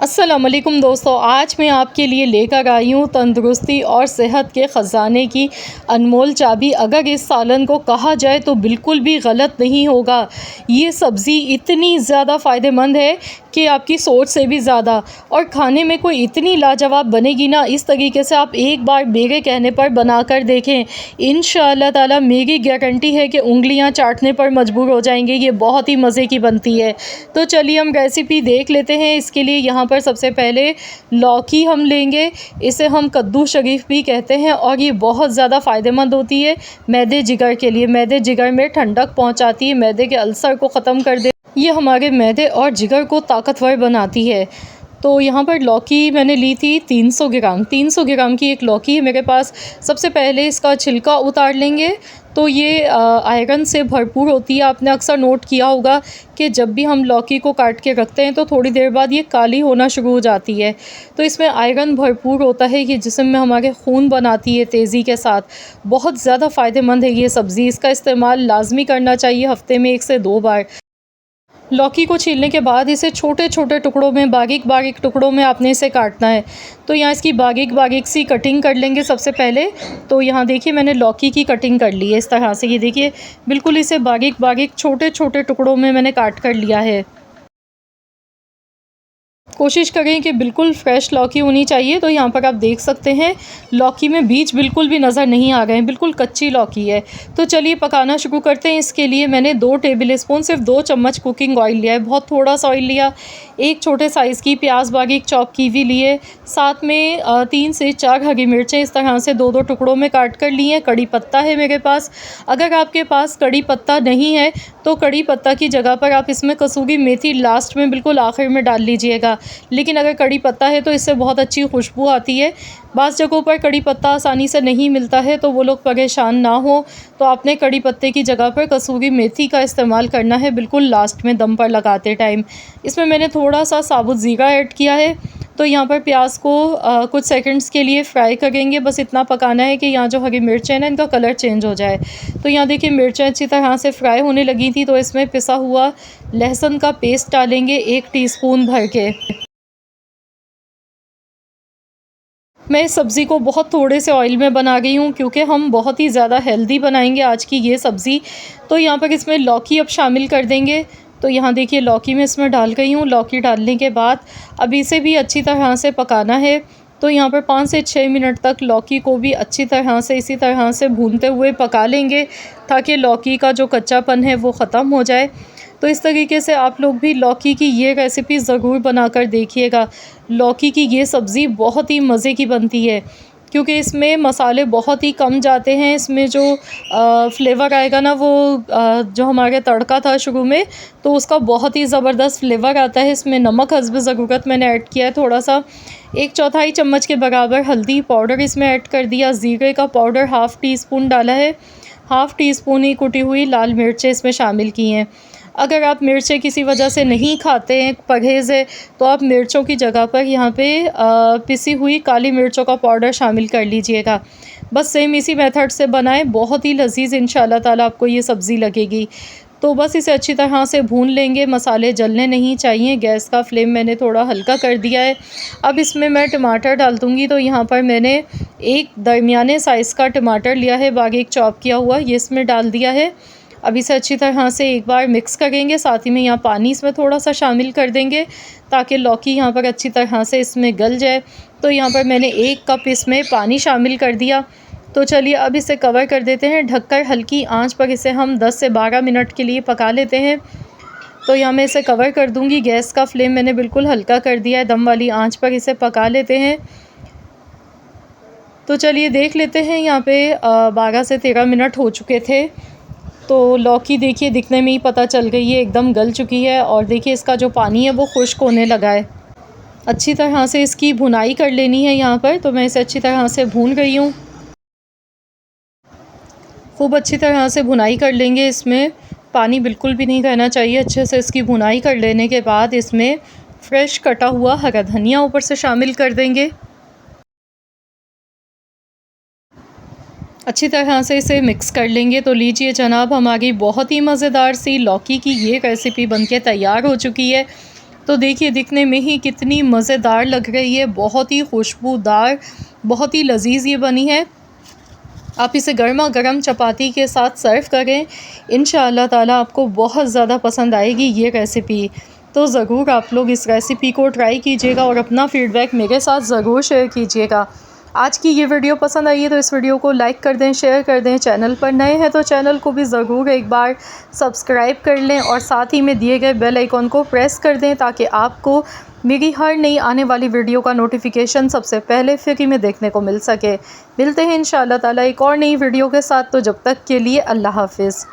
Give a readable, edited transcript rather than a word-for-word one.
अस्सलामुअलैकुम दोस्तों, आज मैं आपके लिए लेकर आई हूँ तंदुरुस्ती और सेहत के ख़जाने की अनमोल चाबी। अगर इस सालन को कहा जाए तो बिल्कुल भी गलत नहीं होगा। ये सब्ज़ी इतनी ज़्यादा फ़ायदेमंद है कि आपकी सोच से भी ज़्यादा, और खाने में कोई इतनी लाजवाब बनेगी ना, इस तरीके से आप एक बार मेरे कहने पर बना कर देखें। इंशाअल्लाह ताला मेरी गारंटी है कि उंगलियां चाटने पर मजबूर हो जाएंगे। ये बहुत ही मज़े की बनती है। तो चलिए हम रेसिपी देख लेते हैं। इसके लिए यहाँ पर सबसे पहले लौकी हम लेंगे। इसे हम कद्दू शरीफ भी कहते हैं और ये बहुत ज़्यादा फ़ायदेमंद होती है मैदे जिगर के लिए। मैदे जिगर में ठंडक पहुँचाती है, मैदे के अल्सर को ख़त्म कर दे। ये हमारे मैदे और जिगर को ताकतवर बनाती है। तो यहाँ पर लौकी मैंने ली थी 300 ग्राम की एक लौकी है मेरे पास। सबसे पहले इसका छिलका उतार लेंगे। तो ये आयरन से भरपूर होती है। आपने अक्सर नोट किया होगा कि जब भी हम लौकी को काट के रखते हैं तो थोड़ी देर बाद ये काली होना शुरू हो जाती है। तो इसमें आयरन भरपूर होता है, ये जिस्म में हमारे खून बनाती है तेज़ी के साथ। बहुत ज़्यादा फ़ायदेमंद है ये सब्ज़ी। इसका इस्तेमाल लाजमी करना चाहिए हफ़्ते में 1 से 2 बार। लौकी को छीलने के बाद इसे छोटे छोटे टुकड़ों में, बारीक बारीक टुकड़ों में आपने इसे काटना है। तो यहाँ इसकी बारीक बारीक सी कटिंग कर लेंगे सबसे पहले। तो यहाँ देखिए मैंने लौकी की कटिंग कर ली है इस तरह से। ये देखिए बिल्कुल इसे बारीक बारीक छोटे छोटे टुकड़ों में मैंने काट कर लिया है। कोशिश करें कि बिल्कुल फ्रेश लौकी होनी चाहिए। तो यहाँ पर आप देख सकते हैं लौकी में बीज बिल्कुल भी नज़र नहीं आ रहे हैं, बिल्कुल कच्ची लौकी है। तो चलिए पकाना शुरू करते हैं। इसके लिए मैंने 2 टेबल स्पून, सिर्फ 2 चम्मच कुकिंग ऑयल लिया है, बहुत थोड़ा सा ऑयल लिया। एक छोटे साइज़ की प्याज बारीक चॉप की हुई लिए, साथ में 3 से 4 हरी मिर्चें इस तरह से 2-2 टुकड़ों में काट कर ली हैं। कड़ी पत्ता है मेरे पास। अगर आपके पास कड़ी पत्ता नहीं है तो कड़ी पत्ता की जगह पर आप इसमें कसूरी मेथी लास्ट में बिल्कुल आखिर में डाल लीजिएगा। लेकिन अगर कड़ी पत्ता है तो इससे बहुत अच्छी खुशबू आती है। बाज़ जगहों पर कड़ी पत्ता आसानी से नहीं मिलता है तो वो लोग परेशान ना हो, तो आपने कड़ी पत्ते की जगह पर कसूरी मेथी का इस्तेमाल करना है बिल्कुल लास्ट में दम पर लगाते टाइम। इसमें मैंने थोड़ा सा साबुत ज़ीरा ऐड किया है। तो यहाँ पर प्याज को कुछ सेकंड्स के लिए फ्राई करेंगे। बस इतना पकाना है कि यहाँ जो हरी मिर्च है ना, इनका कलर चेंज हो जाए। तो यहाँ देखिए मिर्चें अच्छी तरह से फ्राई होने लगी थी। तो इसमें पिसा हुआ लहसुन का पेस्ट डालेंगे 1 टीस्पून भर के। मैं इस सब्ज़ी को बहुत थोड़े से ऑयल में बना रही हूँ क्योंकि हम बहुत ही ज़्यादा हेल्दी बनाएंगे आज की ये सब्ज़ी। तो यहाँ पर इसमें लौकी अब शामिल कर देंगे। तो यहाँ देखिए लौकी मैं इसमें डाल गई हूँ। लौकी डालने के बाद अब इसे भी अच्छी तरह से पकाना है। तो यहाँ पर 5 से 6 मिनट तक लौकी को भी अच्छी तरह से इसी तरह से भूनते हुए पका लेंगे ताकि लौकी का जो कच्चापन है वो ख़त्म हो जाए। तो इस तरीके से आप लोग भी लौकी की ये रेसिपी ज़रूर बनाकर देखिएगा। लौकी की ये सब्ज़ी बहुत ही मज़े की बनती है क्योंकि इसमें मसाले बहुत ही कम जाते हैं। इसमें जो फ्लेवर आएगा ना, वो जो हमारे तड़का था शुरू में, तो उसका बहुत ही ज़बरदस्त फ्लेवर आता है। इसमें नमक हस्ब ज़रूरत मैंने ऐड किया है थोड़ा सा। 1/4 चम्मच के बराबर हल्दी पाउडर इसमें ऐड कर दिया। ज़ीरे का पाउडर ½ टीस्पून डाला है। ½ टीस्पून ही कुटी हुई लाल मिर्चें इसमें शामिल की हैं। अगर आप मिर्चें किसी वजह से नहीं खाते हैं, परहेज़ है, तो आप मिर्चों की जगह पर यहाँ पे पिसी हुई काली मिर्चों का पाउडर शामिल कर लीजिएगा। बस सेम इसी मेथड से बनाएं, बहुत ही लज़ीज़ इंशाअल्लाह ताला आपको ये सब्ज़ी लगेगी। तो बस इसे अच्छी तरह से भून लेंगे। मसाले जलने नहीं चाहिए। गैस का फ्लेम मैंने थोड़ा हल्का कर दिया है। अब इसमें मैं टमाटर डाल दूँगी। तो यहाँ पर मैंने एक दरमियाने साइज़ का टमाटर लिया है, बारीक चॉप किया हुआ, ये इसमें डाल दिया है। अब इसे अच्छी तरह से एक बार मिक्स करेंगे। साथ ही में यहाँ पानी इसमें थोड़ा सा शामिल कर देंगे ताकि लौकी यहाँ पर अच्छी तरह से इसमें गल जाए। तो यहाँ पर मैंने 1 कप इसमें पानी शामिल कर दिया। तो चलिए अब इसे कवर कर देते हैं ढककर। हल्की आंच पर इसे हम 10 से 12 मिनट के लिए पका लेते हैं। तो यहाँ मैं इसे कवर कर दूँगी। गैस का फ्लेम मैंने बिल्कुल हल्का कर दिया है। दम वाली आँच पर इसे पका लेते हैं। तो चलिए देख लेते हैं। यहाँ पे 12 से 13 मिनट हो चुके थे। तो लौकी देखिए दिखने में ही पता चल गई है, एकदम गल चुकी है। और देखिए इसका जो पानी है वो खुश्क होने लगा है। अच्छी तरह से इसकी भुनाई कर लेनी है यहाँ पर। तो मैं इसे अच्छी तरह से भून गई हूँ। खूब अच्छी तरह से भुनाई कर लेंगे। इसमें पानी बिल्कुल भी नहीं रहना चाहिए। अच्छे से इसकी भुनाई कर लेने के बाद इसमें फ्रेश कटा हुआ हरा धनिया ऊपर से शामिल कर देंगे। अच्छी तरह से इसे मिक्स कर लेंगे। तो लीजिए जनाब, हमारी बहुत ही मज़ेदार सी लौकी की ये रेसिपी बनके तैयार हो चुकी है। तो देखिए दिखने में ही कितनी मज़ेदार लग रही है, बहुत ही खुशबूदार, बहुत ही लजीज ये बनी है। आप इसे गर्मा गर्म चपाती के साथ सर्व करें, इंशाअल्लाह ताला आपको बहुत ज़्यादा पसंद आएगी ये रेसिपी। तो ज़रूर आप लोग इस रेसिपी को ट्राई कीजिएगा और अपना फ़ीडबैक मेरे साथ ज़रूर शेयर कीजिएगा। आज की ये वीडियो पसंद आई है तो इस वीडियो को लाइक कर दें, शेयर कर दें। चैनल पर नए हैं तो चैनल को भी ज़रूर एक बार सब्सक्राइब कर लें और साथ ही में दिए गए बेल आइकॉन को प्रेस कर दें ताकि आपको मेरी हर नई आने वाली वीडियो का नोटिफिकेशन सबसे पहले फ्री में देखने को मिल सके। मिलते हैं इंशाअल्लाह ताला एक और नई वीडियो के साथ, तो जब तक के लिए अल्लाह हाफ़िज़।